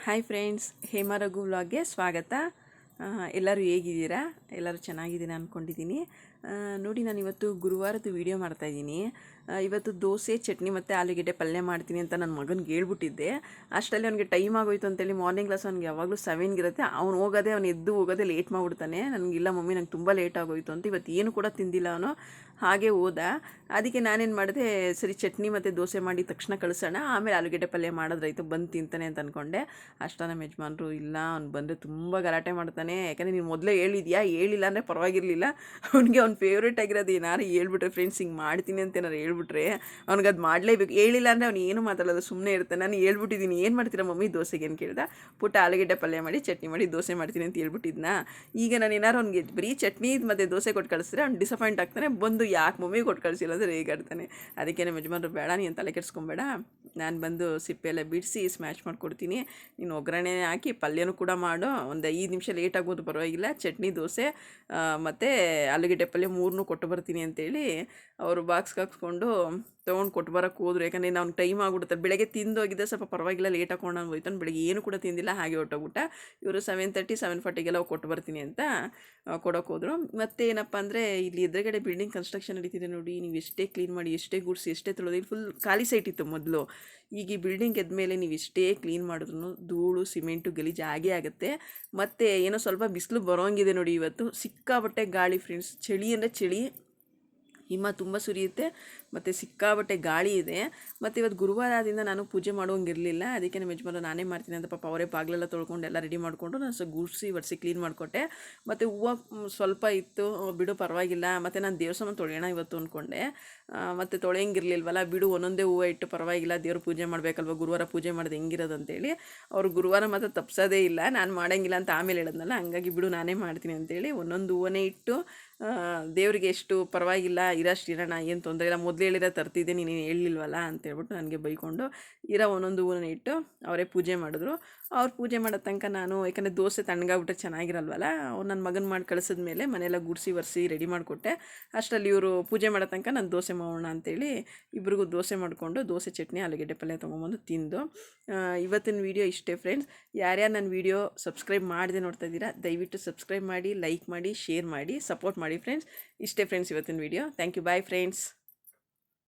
Hi friends, Hema Raghu ವ್ಲಾಗ್ಗೆ ಸ್ವಾಗತ. ಎಲ್ಲರೂ ಹೇಗಿದ್ದೀರಾ? ಎಲ್ಲರೂ ಚೆನ್ನಾಗಿದ್ದೀರಾ ಅಂದ್ಕೊಂಡಿದ್ದೀನಿ. ನೋಡಿ, ನಾನು ಇವತ್ತು ಗುರುವಾರದ ವೀಡಿಯೋ ಮಾಡ್ತಾಯಿದ್ದೀನಿ. ಇವತ್ತು ದೋಸೆ, ಚಟ್ನಿ ಮತ್ತು ಆಲೂಗೆಡ್ಡೆ ಪಲ್ಯ ಮಾಡ್ತೀನಿ ಅಂತ ನನ್ನ ಮಗನಿಗೆ ಹೇಳ್ಬಿಟ್ಟಿದ್ದೆ. ಅಷ್ಟರಲ್ಲಿ ಅವನಿಗೆ ಟೈಮ್ ಆಗೋಯ್ತು ಅಂತೇಳಿ ಮಾರ್ನಿಂಗ್ ಕ್ಲಾಸ್ ಅವ್ನಿಗೆ ಯಾವಾಗಲೂ 7ಗೆ ಇರುತ್ತೆ. ಅವ್ನು ಎದ್ದು ಹೋಗೋದೇ ಲೇಟ್ ಮಾಡಿಬಿಡ್ತಾನೆ. ನನಗಿಲ್ಲ ಮಮ್ಮಿ, ನಂಗೆ ತುಂಬ ಲೇಟ್ ಆಗೋಯ್ತು ಅಂತ ಇವತ್ತು ಏನು ಕೂಡ ತಿಂದಿಲ್ಲ ಅವನು. ಹಾಗೆ ಹೋದ. ಅದಕ್ಕೆ ನಾನೇನು ಮಾಡಿದೆ, ಸರಿ ಚಟ್ನಿ ಮತ್ತು ದೋಸೆ ಮಾಡಿ ತಕ್ಷಣ ಕಳಿಸೋಣ, ಆಮೇಲೆ ಆಲೂಗೆಡ್ಡೆ ಪಲ್ಯ ಮಾಡೋದ್ರಾಯ್ತು, ಬಂದು ತಿಂತಾನೆ ಅಂತ ಅಂದ್ಕೊಂಡೆ. ಅಷ್ಟ ನಮ್ಮ ಯಜಮಾನ್ರು, ಇಲ್ಲ ಅವ್ನು ಬಂದರೆ ತುಂಬ ಗಲಾಟೆ ಮಾಡ್ತಾನೆ, ಯಾಕಂದರೆ ನೀನು ಮೊದಲೇ ಹೇಳಿಲ್ಲ ಅಂದರೆ ಪರವಾಗಿರಲಿಲ್ಲ. ಅವ್ನ ಫೇವ್ರೇಟ್ ಆಗಿರೋದು ಏನಾರು ಹೇಳ್ಬಿಟ್ರೆ, ಫ್ರೆಂಡ್ಸ್ ಹಿಂಗೆ ಮಾಡ್ತೀನಿ ಅಂತ ಏನಾರು ಹೇಳ್ಬಿಟ್ರೆ ಅವ್ನಿಗೆ ಅದು ಮಾಡಲೇಬೇಕು. ಹೇಳಿಲ್ಲ ಅಂದರೆ ಅವ್ನು ಏನು ಮಾತಾಡೋದು, ಸುಮ್ಮನೆ ಇರ್ತಾನೆ. ನಾನು ಹೇಳ್ಬಿಟ್ಟಿದ್ದೀನಿ, ಏನು ಮಾಡ್ತೀರಾ ಮಮ್ಮಿ ದೋಸೆಗೆ ಅಂತ ಕೇಳ್ದ. ಪುಟ್ಟ ಆಲೂಗೆಡ್ಡೆ ಪಲ್ಯ ಮಾಡಿ ಚಟ್ನಿ ಮಾಡಿ ದೋಸೆ ಮಾಡ್ತೀನಿ ಅಂತ ಹೇಳ್ಬಿಟ್ಟಿದ್ನ. ಈಗ ನಾನು ಏನಾರು ಅವ್ನಿಗೆ ಬರೀ ಚಟ್ನಿ ಮತ್ತು ದೋಸೆ ಕೊಟ್ಟು ಕಳಿಸಿದ್ರೆ ಅವ್ನು ಡಿಸಪಾಯಿಂಟ್ ಆಗ್ತಾನೆ. ಬಂದು ಯಾಕೆ ಮಮ್ಮಿ ಕೊಟ್ಟು ಕಳಿಸಿಲ್ಲ ಅಂದರೆ ರೇಗಾಡ್ತಾನೆ. ಅದಕ್ಕೆ ನಮ್ಮ ಯಜಮಾನ್ರು, ಬೇಡ ನೀನು ತಲೆ ಕೆಡಿಸ್ಕೊಬೇಡ, ನಾನು ಬಂದು ಸಿಪ್ಪೆ ಎಲ್ಲ ಬಿಡಿಸಿ ಸ್ಮ್ಯಾಶ್ ಮಾಡಿಕೊಡ್ತೀನಿ, ನೀನು ಒಗ್ಗರಣೆ ಹಾಕಿ ಪಲ್ಯನೂ ಕೂಡ ಮಾಡು, ಒಂದು 5 ನಿಮಿಷ ಲೇಟ್ ಆಗ್ಬೋದು ಪರವಾಗಿಲ್ಲ, ಚಟ್ನಿ ದೋಸೆ ಮತ್ತು ಆಲೂಗೆಡ್ಡೆ ಪಲ್ಯ 3 ಕೊಟ್ಟು ಬರ್ತೀನಿ ಅಂತೇಳಿ ಅವರು ಬಾಕ್ಸ್ಗೆ ಹಾಕ್ಸ್ಕೊಂಡು ತೊಗೊಂಡು ಕೊಟ್ಟು ಬರೋಕ್ಕೆ ಹೋದ್ರು. ಯಾಕಂದರೆ ನಾವು ಟೈಮ್ ಆಗಿಬಿಡುತ್ತೆ. ಬೆಳಗ್ಗೆ ತಿಂದೋಗಿದ್ದೆ, ಸ್ವಲ್ಪ ಪರವಾಗಿಲ್ಲ ಲೇಟ್ ಹಾಕೊಂಡು ಹೋಯ್ತಾನೆ. ಬೆಳಗ್ಗೆ ಏನು ಕೂಡ ತಿಂದಿಲ್ಲ, ಹಾಗೆ ಹೊಟ್ಟೋಗ್ಬಿಟ್ಟ. ಇವರು 7:30 7:40ಗೆಲ್ಲ ಕೊಟ್ಟು ಬರ್ತೀನಿ ಅಂತ ಕೊಡೋಕೆ ಹೋದರು. ಮತ್ತು ಏನಪ್ಪ ಅಂದರೆ, ಇಲ್ಲಿ ಎದುರುಗಡೆ ಬಿಲ್ಡಿಂಗ್ ಕನ್ಸ್ಟ್ರಕ್ಷನ್ ನಡೀತಿದೆ ನೋಡಿ. ನೀವು ಎಷ್ಟೇ ಕ್ಲೀನ್ ಮಾಡಿ, ಎಷ್ಟೇ ಗುಡಿಸಿ, ಎಷ್ಟೇ ತೊಳೆದು, ಇಲ್ಲಿ ಫುಲ್ ಖಾಲಿ ಸೈಟ್ ಇತ್ತು ಮೊದಲು. ಈಗ ಈ ಬಿಲ್ಡಿಂಗ್ ಎದ್ಮೇಲೆ ನೀವು ಎಷ್ಟೇ ಕ್ಲೀನ್ ಮಾಡಿದ್ರು ಧೂಳು ಸಿಮೆಂಟು ಗಲೀಜು ಆಗೇ ಆಗುತ್ತೆ. ಮತ್ತು ಏನೋ ಸ್ವಲ್ಪ ಬಿಸಿಲು ಬರೋಂಗಿದೆ ನೋಡಿ. ಇವತ್ತು ಸಿಕ್ಕಾಬಟ್ಟೆ ಗಾಳಿ ಫ್ರೆಂಡ್ಸ್. ಚಳಿ ಅಂದರೆ ಚಳಿ, ಹಿಮ ತುಂಬ ಸುರಿಯುತ್ತೆ ಮತ್ತು ಸಿಕ್ಕಾಬಟ್ಟೆ ಗಾಳಿ ಇದೆ. ಮತ್ತು ಇವತ್ತು ಗುರುವಾರ ಆದಿಂದ ನಾನು ಪೂಜೆ ಮಾಡೋಂಗಿರಲಿಲ್ಲ. ಅದಕ್ಕೆ ನಮ್ಮ ಯಜಮಾನ ನಾನೇ ಮಾಡ್ತೀನಿ ಅಂತ ಪಾಪ ಅವರೇ ಬಾಗಿಲೆಲ್ಲ ತೊಳ್ಕೊಂಡು ಎಲ್ಲ ರೆಡಿ ಮಾಡಿಕೊಂಡು ನಾನು ಸ್ವಲ್ಪ ಒರೆಸಿ ಕ್ಲೀನ್ ಮಾಡಿಕೊಟ್ಟೆ. ಮತ್ತು ಹೂವು ಸ್ವಲ್ಪ ಇತ್ತು, ಬಿಡು ಪರವಾಗಿಲ್ಲ. ಮತ್ತು ನಾನು ದೇವಸ್ಥಾನ ತೊಳೆಯೋಣ ಇವತ್ತು ಅಂದ್ಕೊಂಡೆ. ಮತ್ತು ತೊಳೆಯಂಗಿರಲಿಲ್ವಲ್ಲ, ಬಿಡು ಒಂದೊಂದೇ ಹೂವು ಇಟ್ಟು ಪರವಾಗಿಲ್ಲ, ದೇವ್ರ ಪೂಜೆ ಮಾಡಬೇಕಲ್ವ, ಗುರುವಾರ ಪೂಜೆ ಮಾಡೋದು ಹೆಂಗಿರೋದು ಅಂತೇಳಿ. ಅವರು ಗುರುವಾರ ಮಾತ್ರ ತಪ್ಸೋದೇ ಇಲ್ಲ, ನಾನು ಮಾಡೋಂಗಿಲ್ಲ ಅಂತ ಆಮೇಲೆ ಹೇಳಿದ್ನಲ್ಲ, ಹಂಗಾಗಿ ಬಿಡು ನಾನೇ ಮಾಡ್ತೀನಿ ಅಂತೇಳಿ ಒಂದೊಂದು ಹೂವನ್ನೇ ಇಟ್ಟು ದೇವರಿಗೆ ಎಷ್ಟು ಪರವಾಗಿಲ್ಲ, ಇರೋಷ್ಟು ಇರೋಣ, ಏನು ತೊಂದರೆ ಇಲ್ಲ, ಮೊದಲು ಹೇಳಿರೋ ತರ್ತಿದ್ದೆ, ನೀನು ಹೇಳಿಲ್ವಲ್ಲ ಅಂತೇಳ್ಬಿಟ್ಟು ನನಗೆ ಬೈಕೊಂಡು ಇರೋ ಒಂದೊಂದು ಹೂವನ್ನ ಇಟ್ಟು ಅವರೇ ಪೂಜೆ ಮಾಡಿದ್ರು. ಅವ್ರು ಪೂಜೆ ಮಾಡೋ ತನಕ ನಾನು, ಯಾಕಂದರೆ ದೋಸೆ ತಣ್ಣಗಾಗ್ಬಿಟ್ರೆ ಚೆನ್ನಾಗಿರಲ್ವಲ್ಲ, ಅವ್ರು ನನ್ನ ಮಗನ ಮಾಡಿ ಕಳಿಸಿದ್ಮೇಲೆ ಮನೆಯೆಲ್ಲ ಒರೆಸಿ ರೆಡಿ ಮಾಡಿಕೊಟ್ಟೆ. ಅಷ್ಟರಲ್ಲಿ ಇವರು ಪೂಜೆ ಮಾಡೋ ತನಕ ನಾನು ದೋಸೆ ಮಾಡೋಣ ಅಂತೇಳಿ ಇಬ್ರಿಗೂ ದೋಸೆ ಮಾಡಿಕೊಂಡು ದೋಸೆ ಚಟ್ನಿ ಆಲೂಗೆಡ್ಡೆ ಪಲ್ಯ ತೊಗೊಂಬಂದು ತಿಂದು. ಇವತ್ತಿನ ವೀಡಿಯೋ ಇಷ್ಟೇ ಫ್ರೆಂಡ್ಸ್. ಯಾರ್ಯಾರು ನನ್ನ ವೀಡಿಯೋ ಸಬ್ಸ್ಕ್ರೈಬ್ ಮಾಡದೆ ನೋಡ್ತಾ ಇದ್ದೀರಾ, ದಯವಿಟ್ಟು ಸಬ್ಸ್ಕ್ರೈಬ್ ಮಾಡಿ, ಲೈಕ್ ಮಾಡಿ, ಶೇರ್ ಮಾಡಿ, ಸಪೋರ್ಟ್ ಮಾಡಿ ಫ್ರೆಂಡ್ಸ್. ಇಷ್ಟೇ ಫ್ರೆಂಡ್ಸ್ ಇವತ್ತಿನ video. Thank you, bye friends.